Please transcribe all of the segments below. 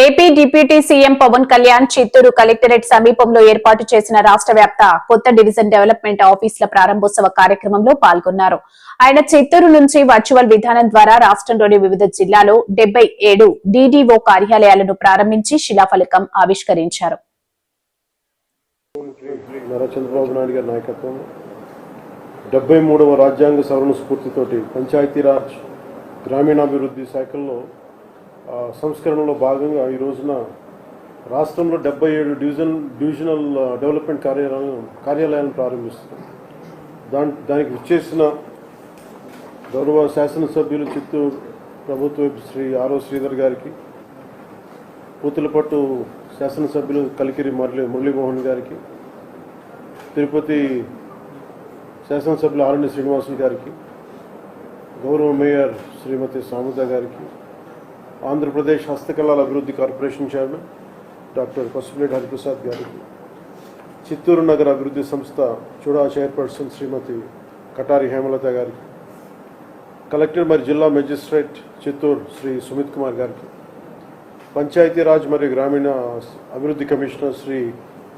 AP deputy CM Pawan Kalyan Chittoor collectorate సమీపంలో ఏర్పాటు చేసిన రాష్ట్ర వ్యాప్త కొత్త డివిజన్ డెవలప్మెంట్ ఆఫీసుల ప్రారంభోత్సవ కార్యక్రమంలో పాల్గొన్నారు. ఆయన చిత్తూరు నుంచి వర్చువల్ విధానం ద్వారా రాష్ట్రంలోని వివిధ జిల్లాలో 77 డీడీఓ కార్యాలయాలను ప్రారంభించి శిలాఫలకం ఆవిష్కరించారు. చంద్రబాబు నాయుడు గారి నాయకత్వంలో 73వ రాజ్యాంగ సవరణ స్ఫూర్తితోటి పంచాయతీరాజ్ గ్రామీణాభివృద్ధి శాఖల్లో సంస్కరణలో భాగంగా ఈ రోజున రాష్ట్రంలో 77 డివిజనల్ డెవలప్మెంట్ కార్యాలయాలను ప్రారంభిస్తున్నాం. దానికి విచ్చేసిన గౌరవ శాసనసభ్యులు చిత్తూరు ప్రభుత్వ శ్రీ ఆరో శ్రీధర్ గారికి, పూతలపట్టు శాసనసభ్యులు కలికిరి మురళీమోహన్ గారికి, తిరుపతి శాసనసభ్యులు ఆర్ఎన్ శ్రీనివాసులు గారికి, గౌరవ మేయర్ శ్రీమతి సాముద గారికి, ఆంధ్రప్రదేశ్ హస్తకళల అభివృద్ధి corporation chairman doctor Pasupuleti Hariprasad గారికి, చిత్తూరు నగర అభివృద్ధి సంస్థ చూడా చైర్పర్సన్ శ్రీమతి కటారి హేమలత గారికి, కలెక్టర్ మరియు జిల్లా మెజిస్ట్రేట్ చిత్తూరు శ్రీ సుమిత్ కుమార్ గారికి, పంచాయతీరాజ్ మరియు గ్రామీణ అభివృద్ధి కమిషనర్ శ్రీ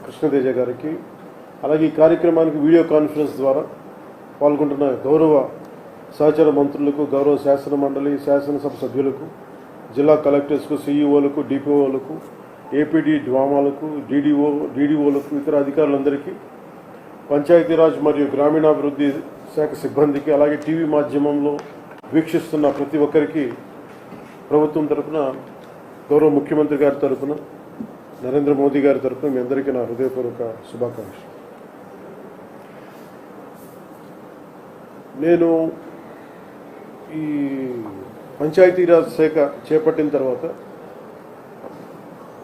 కృష్ణతేజ గారికి, అలాగే ఈ కార్యక్రమానికి వీడియో కాన్ఫరెన్స్ ద్వారా పాల్గొంటున్న గౌరవ సహచర మంత్రులకు, గౌరవ శాసన మండలి శాసనసభ సభ్యులకు, జిల్లా కలెక్టర్స్కు, సిఈఓలకు, డిపిఓలకు, ఏపీడీ డ్వామాలకు, డీడీఓలకు, ఇతర అధికారులందరికీ, పంచాయతీరాజ్ మరియు గ్రామీణాభివృద్ధి శాఖ సిబ్బందికి, అలాగే టీవీ మాధ్యమంలో వీక్షిస్తున్న ప్రతి ఒక్కరికి ప్రభుత్వం తరఫున, గౌరవ ముఖ్యమంత్రి గారి తరఫున, నరేంద్ర మోదీ గారి తరఫున మీ అందరికీ నా హృదయపూర్వక శుభాకాంక్షలు. నేను ఈ పంచాయతీరాజ్ శాఖ చేపట్టిన తర్వాత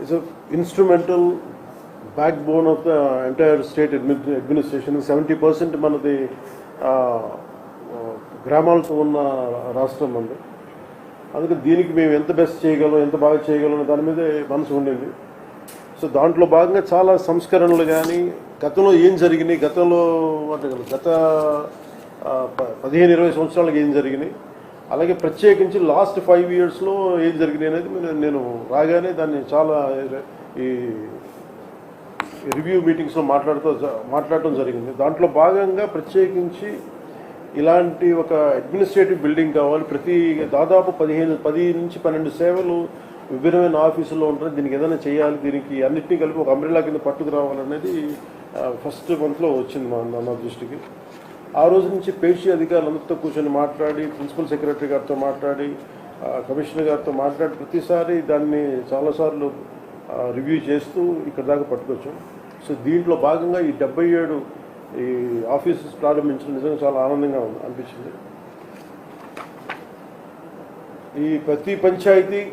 it's instrumental back bone of the entire state administration. 70% మనది గ్రామాలతో ఉన్న రాష్ట్రం మనది. అందుకే దీనికి మేము ఎంత బెస్ట్ చేయగలం, ఎంత బాగా చేయగలం దాని మీదే మనసు ఉండింది. సో దాంట్లో భాగంగా చాలా సంస్కరణలు కానీ, గతంలో ఏం జరిగినాయి, గత 15-20 సంవత్సరాలకు ఏం జరిగినాయి, అలాగే ప్రత్యేకించి లాస్ట్ 5 ఇయర్స్లో ఏం జరిగినాయి అనేది నేను రాగానే దాన్ని చాలా ఈ రివ్యూ మీటింగ్స్లో మాట్లాడటం జరిగింది. దాంట్లో భాగంగా ప్రత్యేకించి ఇలాంటి ఒక అడ్మినిస్ట్రేటివ్ బిల్డింగ్ కావాలి. దాదాపు 10 నుంచి 12 సేవలు విభిన్నమైన ఆఫీసుల్లో ఉంటాయి. దీనికి ఏదైనా చేయాలి, దీనికి అన్నింటినీ కలిపి ఒక అంబ్రెల్లా కింద పట్టుకు రావాలనేది ఫస్ట్ మంత్లో వచ్చింది నా దృష్టికి. ఆ రోజు నుంచి పేషీ అధికారులందరితో కూర్చొని మాట్లాడి, ప్రిన్సిపల్ సెక్రటరీ గారితో మాట్లాడి, కమిషనర్ గారితో మాట్లాడి ప్రతిసారి దాన్ని చాలాసార్లు రివ్యూ చేస్తూ ఇక్కడ దాకా పట్టుకొచ్చాం. సో దీంట్లో భాగంగా ఈ 77 ఈ ఆఫీసెస్ ప్రారంభించడం నిజంగా చాలా ఆనందంగా అనిపించింది. ఈ ప్రతి పంచాయతీ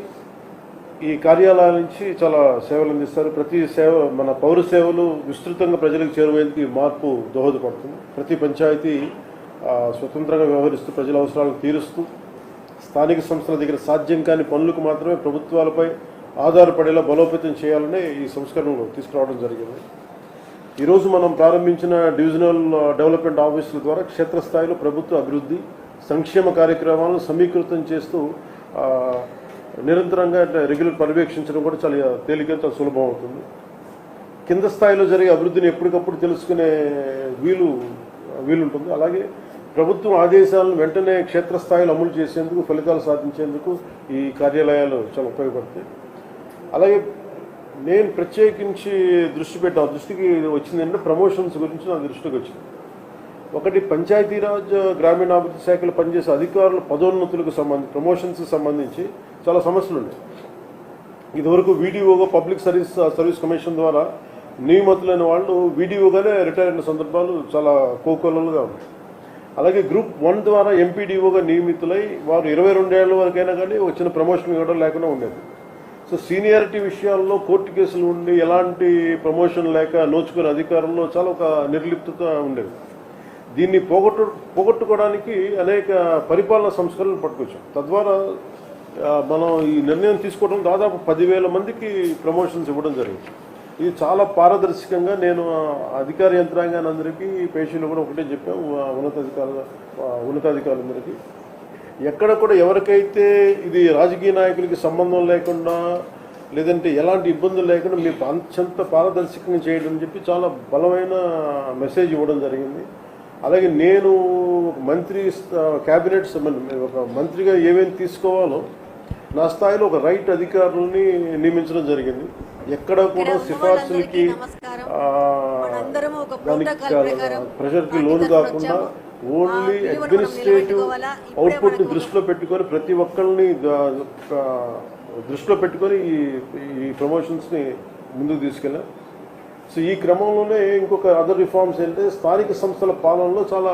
ఈ కార్యాలయాల నుంచి చాలా సేవలు అందిస్తారు. ప్రతి సేవ మన పౌర సేవలు విస్తృతంగా ప్రజలకు చేరువేందుకు ఈ మార్పు దోహదపడుతుంది. ప్రతి పంచాయతీ స్వతంత్రంగా వ్యవహరిస్తూ ప్రజల అవసరాలను తీరుస్తూ స్థానిక సంస్థల దగ్గర సాధ్యం కాని పనులకు మాత్రమే ప్రభుత్వాలపై ఆధారపడేలా బలోపేతం చేయాలనే ఈ సంస్కరణలు తీసుకురావడం జరిగింది. ఈరోజు మనం ప్రారంభించిన డివిజనల్ డెవలప్మెంట్ ఆఫీసుల ద్వారా క్షేత్రస్థాయిలో ప్రభుత్వ అభివృద్ధి సంక్షేమ కార్యక్రమాలను సమీకృతం చేస్తూ నిరంతరంగా రెగ్యులర్ పర్యవేక్షించడం కూడా చాలా తేలికగా సులభం అవుతుంది. కింద స్థాయిలో జరిగే అభివృద్ధిని ఎప్పటికప్పుడు తెలుసుకునే వీలుంటుంది. అలాగే ప్రభుత్వం ఆదేశాలను వెంటనే క్షేత్రస్థాయిలో అమలు చేసేందుకు, ఫలితాలు సాధించేందుకు ఈ కార్యాలయాలు చాలా ఉపయోగపడతాయి. అలాగే నేను ప్రత్యేకించి దృష్టికి వచ్చిందంటే ప్రమోషన్స్ గురించి నా దృష్టికి వచ్చింది. ఒకటి, పంచాయతీరాజ్ గ్రామీణాభివృద్ధి శాఖలో పనిచేసే అధికారుల పదోన్నతులకు ప్రమోషన్స్కి సంబంధించి చాలా సమస్యలు ఉన్నాయి. ఇదివరకు వీడియోగా పబ్లిక్ సర్వీస్ కమిషన్ ద్వారా నియమితులైన వాళ్ళు వీడియోగానే రిటైర్ అయిన సందర్భాలు చాలా కోకొల్లలుగా ఉన్నాయి. అలాగే గ్రూప్ 1 ద్వారా ఎంపీడీఓగా నియమితులై వారు 22 ఏళ్ల వరకైనా కానీ వచ్చిన ప్రమోషన్ ఇవ్వడం లేకుండా ఉండేది. సో సీనియారిటీ విషయాల్లో కోర్టు కేసులు ఉండి ఎలాంటి ప్రమోషన్ లేక నోచుకునే అధికారంలో చాలా ఒక నిర్లిప్తత ఉండేది. దీన్ని పోగొట్టుకోవడానికి అనేక పరిపాలనా సంస్కరణలు పట్టుకొచ్చాం. తద్వారా మనం ఈ నిర్ణయం తీసుకోవడం దాదాపు 10,000 మందికి ప్రమోషన్స్ ఇవ్వడం జరిగింది. ఇది చాలా పారదర్శకంగా నేను అధికార యంత్రాంగాన్ని అందరికీ, పేషీలు కూడా ఒకటే చెప్పాం, ఉన్నతాధికారులందరికీ ఎక్కడ కూడా ఎవరికైతే ఇది రాజకీయ నాయకులకి సంబంధం లేకుండా లేదంటే ఎలాంటి ఇబ్బందులు లేకుండా మీరు అత్యంత పారదర్శకంగా చేయడం అని చెప్పి చాలా బలమైన మెసేజ్ ఇవ్వడం జరిగింది. అలాగే నేను ఒక మంత్రి క్యాబినెట్ ఒక మంత్రిగా ఏమేమి తీసుకోవాలో నా స్థాయిలో ఒక రైట్ అధికారులని నియమించడం జరిగింది. ఎక్కడ కూడా సిఫార్సులకి ప్రెషర్కి లోను కాకుండా ఓన్లీ అడ్మినిస్ట్రేటివ్ అవుట్పుట్ని దృష్టిలో పెట్టుకొని ప్రతి ఒక్కరిని దృష్టిలో పెట్టుకొని ఈ ప్రమోషన్స్ని ముందుకు తీసుకెళ్ళాం. సో ఈ క్రమంలోనే ఇంకొక అదర్ రిఫార్మ్స్ ఏంటంటే స్థానిక సంస్థల పాలనలో చాలా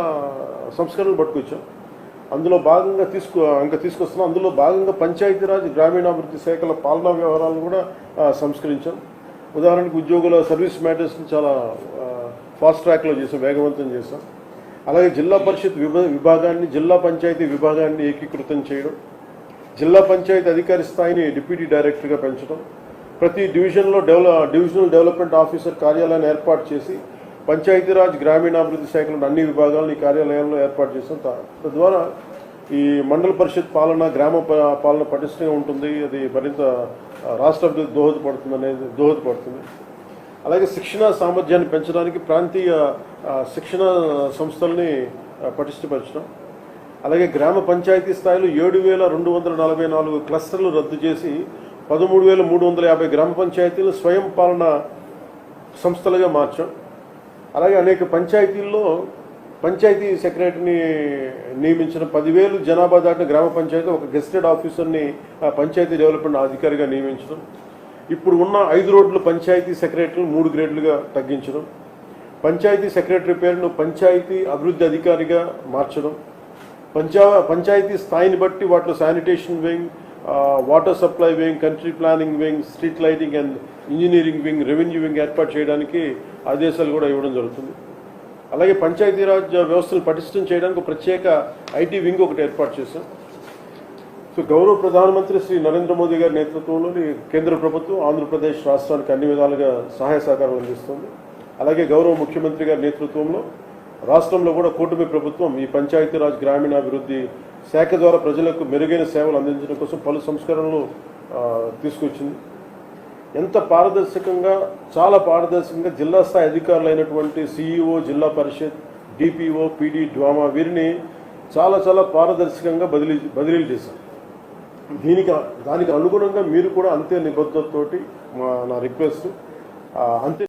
సంస్కరణలు పట్టుకొచ్చాం. అందులో భాగంగా తీసుకొస్తున్నాం. అందులో భాగంగా పంచాయతీరాజ్ గ్రామీణాభివృద్ధి శాఖల పాలనా వ్యవహారాలను కూడా సంస్కరించాం. ఉదాహరణకు ఉద్యోగుల సర్వీస్ మ్యాటర్స్ని చాలా ఫాస్ట్ ట్రాక్లో చేసాం, వేగవంతం చేసాం. అలాగే జిల్లా పరిషత్ విభాగాన్ని జిల్లా పంచాయతీ విభాగాన్ని ఏకీకృతం చేయడం, జిల్లా పంచాయతీ అధికారి స్థాయిని డిప్యూటీ డైరెక్టర్గా పెంచడం, ప్రతి డివిజన్లో డివిజనల్ డెవలప్మెంట్ ఆఫీసర్ కార్యాలయాన్ని ఏర్పాటు చేసి పంచాయతీరాజ్ గ్రామీణాభివృద్ధి శాఖలను అన్ని విభాగాలను ఈ కార్యాలయాల్లో ఏర్పాటు చేసాం. తద్వారా ఈ మండల పరిషత్ పాలన, గ్రామ పాలన పటిష్టంగా ఉంటుంది. అది మరింత రాష్ట్ర అభివృద్ధి దోహదపడుతుంది. అలాగే శిక్షణ సామర్థ్యాన్ని పెంచడానికి ప్రాంతీయ శిక్షణ సంస్థల్ని పటిష్టపరచడం, అలాగే గ్రామ పంచాయతీ స్థాయిలో 7,244 క్లస్టర్లు రద్దు చేసి 13,350 గ్రామ పంచాయతీలు స్వయం పాలన సంస్థలుగా మార్చాం. అలాగే అనేక పంచాయతీల్లో పంచాయతీ సెక్రటరీని నియమించిన 10,000 జనాభా దాటిన గ్రామ పంచాయతీ ఒక గెస్టెడ్ ఆఫీసర్ని పంచాయతీ డెవలప్మెంట్ అధికారిగా నియమించడం, ఇప్పుడు ఉన్న 5 రోడ్ల పంచాయతీ సెక్రటరీలు 3 గ్రేడ్లుగా తగ్గించడం, పంచాయతీ సెక్రటరీ పేరును పంచాయతీ అభివృద్ధి అధికారిగా మార్చడం, పంచాయతీ స్థాయిని బట్టి వాటిలో sanitation wing, water supply wing, country planning wing, street lighting and engineering wing, revenue wing ఏర్పాటు చేయడానికి ఆదేశాలు కూడా ఇవ్వడం జరుగుతుంది. అలాగే పంచాయతీరాజ్ వ్యవస్థను పటిష్టం చేయడానికి ప్రత్యేక ఐటీ వింగ్ ఒకటి ఏర్పాటు చేశాం. సో గౌరవ ప్రధానమంత్రి శ్రీ నరేంద్ర మోదీ గారి నేతృత్వంలోని కేంద్ర ప్రభుత్వం ఆంధ్రప్రదేశ్ రాష్ట్రానికి అన్ని విధాలుగా సహాయ సహకారాలు అందిస్తుంది. అలాగే గౌరవ ముఖ్యమంత్రి గారి నేతృత్వంలో రాష్ట్రంలో కూడా కూటమి ప్రభుత్వం ఈ పంచాయతీరాజ్ గ్రామీణాభివృద్ధి శాఖ ద్వారా ప్రజలకు మెరుగైన సేవలు అందించడం కోసం పలు సంస్కరణలు తీసుకొచ్చింది. ఎంత పారదర్శకంగా, చాలా పారదర్శకంగా జిల్లా స్థాయి అధికారులైనటువంటి సిఇఓ, జిల్లా పరిషత్, డిపిఓ, పీడీ, డ్వామా వీరిని చాలా పారదర్శకంగా బదిలీలు చేశాం. దానికి అనుగుణంగా మీరు కూడా అంతే నిబద్ధతతోటి నా రిక్వెస్ట్ అంతే